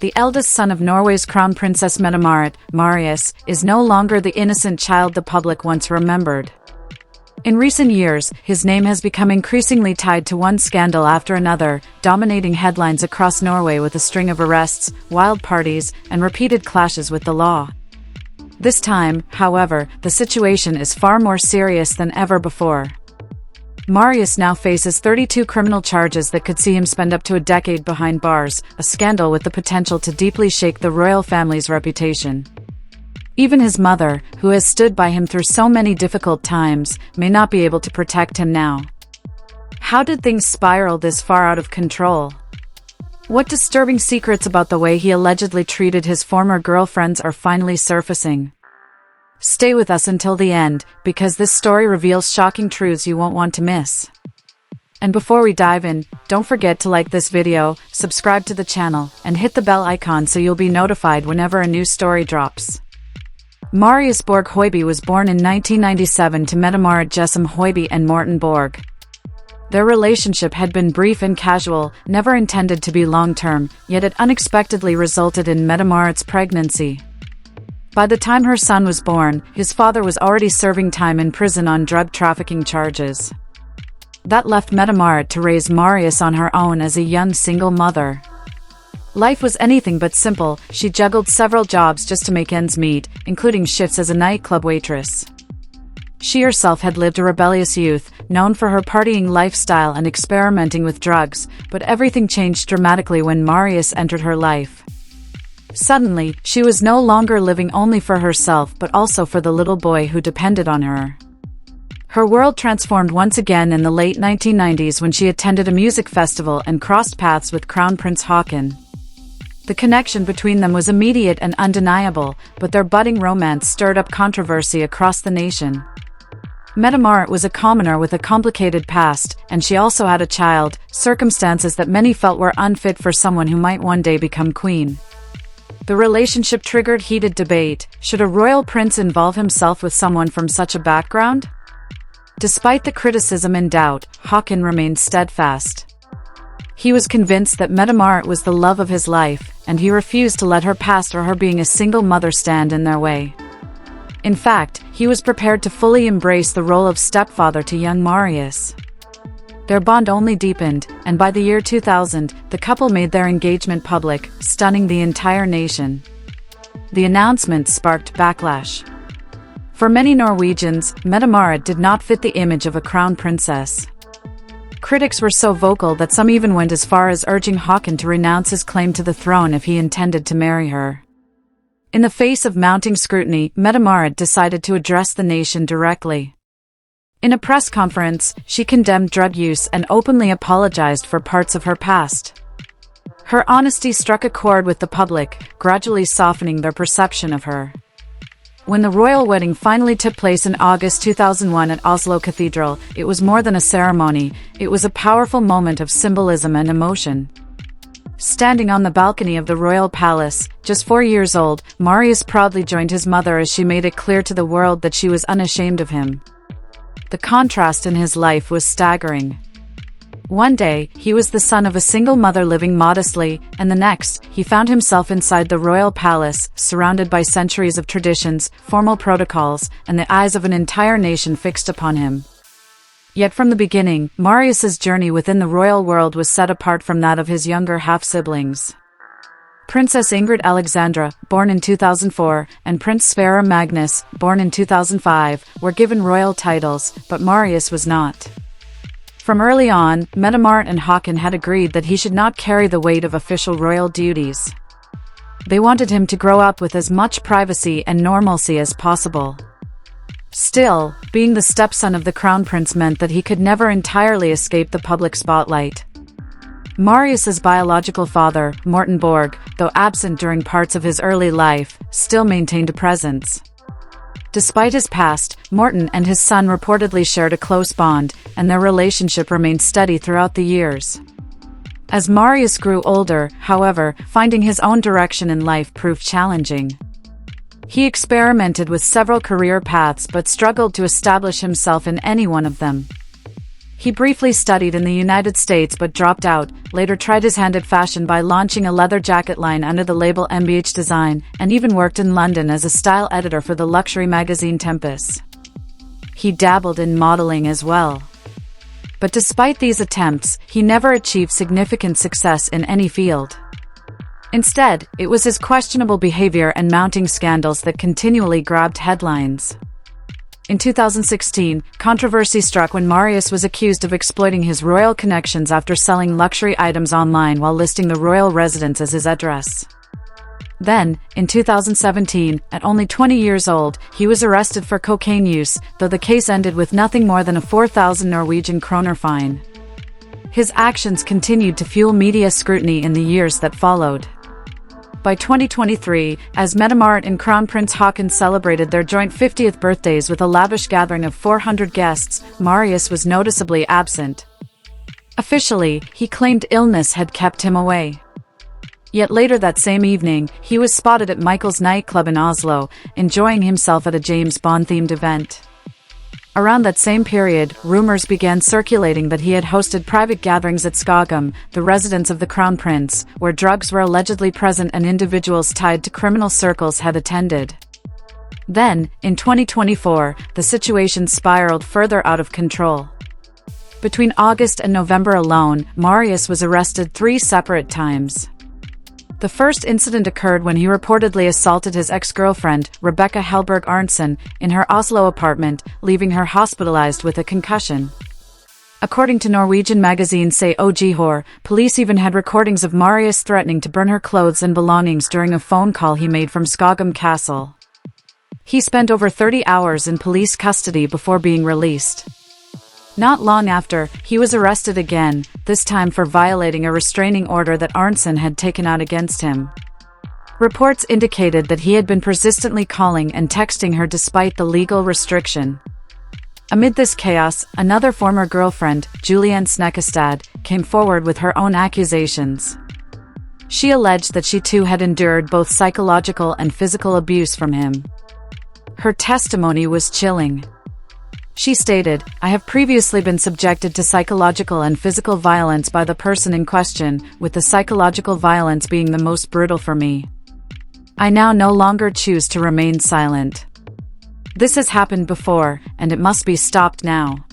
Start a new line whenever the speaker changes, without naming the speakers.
the eldest son of Norway's crown princess Mette Marit, Marius, is no longer the innocent child the public once remembered. In recent years, his name has become increasingly tied to one scandal after another, dominating headlines across Norway with a string of arrests, wild parties, and repeated clashes with the law. This time, however, the situation is far more serious than ever before. Marius now faces 32 criminal charges that could see him spend up to a decade behind bars, a scandal with the potential to deeply shake the royal family's reputation. Even his mother, who has stood by him through so many difficult times, may not be able to protect him now. How did things spiral this far out of control? What disturbing secrets about the way he allegedly treated his former girlfriends are finally surfacing? Stay with us until the end, because this story reveals shocking truths you won't want to miss. And before we dive in, don't forget to like this video, subscribe to the channel, and hit the bell icon so you'll be notified whenever a new story drops. Marius Borg Høiby was born in 1997 to Mette Marit Høiby and Morten Borg. Their relationship had been brief and casual, never intended to be long-term, yet it unexpectedly resulted in Mette Marit's pregnancy. By the time her son was born, his father was already serving time in prison on drug trafficking charges. That left Mette Marit to raise Marius on her own as a young single mother. Life was anything but simple. She juggled several jobs just to make ends meet, including shifts as a nightclub waitress. She herself had lived a rebellious youth, known for her partying lifestyle and experimenting with drugs, but everything changed dramatically when Marius entered her life. Suddenly, she was no longer living only for herself but also for the little boy who depended on her. Her world transformed once again in the late 1990s when she attended a music festival and crossed paths with Crown Prince Haakon. The connection between them was immediate and undeniable, but their budding romance stirred up controversy across the nation. Mette Marit was a commoner with a complicated past, and she also had a child, circumstances that many felt were unfit for someone who might one day become queen. The relationship triggered heated debate. Should a royal prince involve himself with someone from such a background? Despite the criticism and doubt, Haakon remained steadfast. He was convinced that Mette Marit was the love of his life, and he refused to let her past or her being a single mother stand in their way. In fact, he was prepared to fully embrace the role of stepfather to young Marius. Their bond only deepened, and by the year 2000, the couple made their engagement public, stunning the entire nation. The announcement sparked backlash. For many Norwegians, Mette Marit did not fit the image of a crown princess. Critics were so vocal that some even went as far as urging Haakon to renounce his claim to the throne if he intended to marry her. In the face of mounting scrutiny, Mette Marit decided to address the nation directly. In a press conference, she condemned drug use and openly apologized for parts of her past. Her honesty struck a chord with the public, gradually softening their perception of her. When the royal wedding finally took place in August 2001 at Oslo Cathedral, it was more than a ceremony, it was a powerful moment of symbolism and emotion. Standing on the balcony of the royal palace, just 4 years old, Marius proudly joined his mother as she made it clear to the world that she was unashamed of him. The contrast in his life was staggering. One day, he was the son of a single mother living modestly, and the next, he found himself inside the royal palace, surrounded by centuries of traditions, formal protocols, and the eyes of an entire nation fixed upon him. Yet from the beginning, Marius's journey within the royal world was set apart from that of his younger half-siblings. Princess Ingrid Alexandra, born in 2004, and Prince Sverre Magnus, born in 2005, were given royal titles, but Marius was not. From early on, Mette Marit and Haakon had agreed that he should not carry the weight of official royal duties. They wanted him to grow up with as much privacy and normalcy as possible. Still, being the stepson of the crown prince meant that he could never entirely escape the public spotlight. Marius's biological father, Morten Borg, though absent during parts of his early life, still maintained a presence. Despite his past, Morten and his son reportedly shared a close bond, and their relationship remained steady throughout the years. As Marius grew older, however, finding his own direction in life proved challenging. He experimented with several career paths but struggled to establish himself in any one of them. He briefly studied in the United States but dropped out, later tried his hand at fashion by launching a leather jacket line under the label MBH Design, and even worked in London as a style editor for the luxury magazine Tempus. He dabbled in modeling as well. But despite these attempts, he never achieved significant success in any field. Instead, it was his questionable behavior and mounting scandals that continually grabbed headlines. In 2016, controversy struck when Marius was accused of exploiting his royal connections after selling luxury items online while listing the royal residence as his address. Then, in 2017, at only 20 years old, he was arrested for cocaine use, though the case ended with nothing more than a 4,000 Norwegian kroner fine. His actions continued to fuel media scrutiny in the years that followed. By 2023, as Mette Marit and Crown Prince Haakon celebrated their joint 50th birthdays with a lavish gathering of 400 guests, Marius was noticeably absent. Officially, he claimed illness had kept him away. Yet later that same evening, he was spotted at Michael's nightclub in Oslo, enjoying himself at a James Bond-themed event. Around that same period, rumors began circulating that he had hosted private gatherings at Skogum, the residence of the Crown Prince, where drugs were allegedly present and individuals tied to criminal circles had attended. Then, in 2024, the situation spiraled further out of control. Between August and November alone, Marius was arrested 3 separate times. The first incident occurred when he reportedly assaulted his ex-girlfriend, Rebecca Helberg Arntzen, in her Oslo apartment, leaving her hospitalized with a concussion. According to Norwegian magazine Say OG, police even had recordings of Marius threatening to burn her clothes and belongings during a phone call he made from Skogum Castle. He spent over 30 hours in police custody before being released. Not long after, he was arrested again, this time for violating a restraining order that Arntzen had taken out against him. Reports indicated that he had been persistently calling and texting her despite the legal restriction. Amid this chaos, another former girlfriend, Julianne Snekestad, came forward with her own accusations. She alleged that she too had endured both psychological and physical abuse from him. Her testimony was chilling. She stated, "I have previously been subjected to psychological and physical violence by the person in question, with the psychological violence being the most brutal for me. I now no longer choose to remain silent. This has happened before, and it must be stopped now."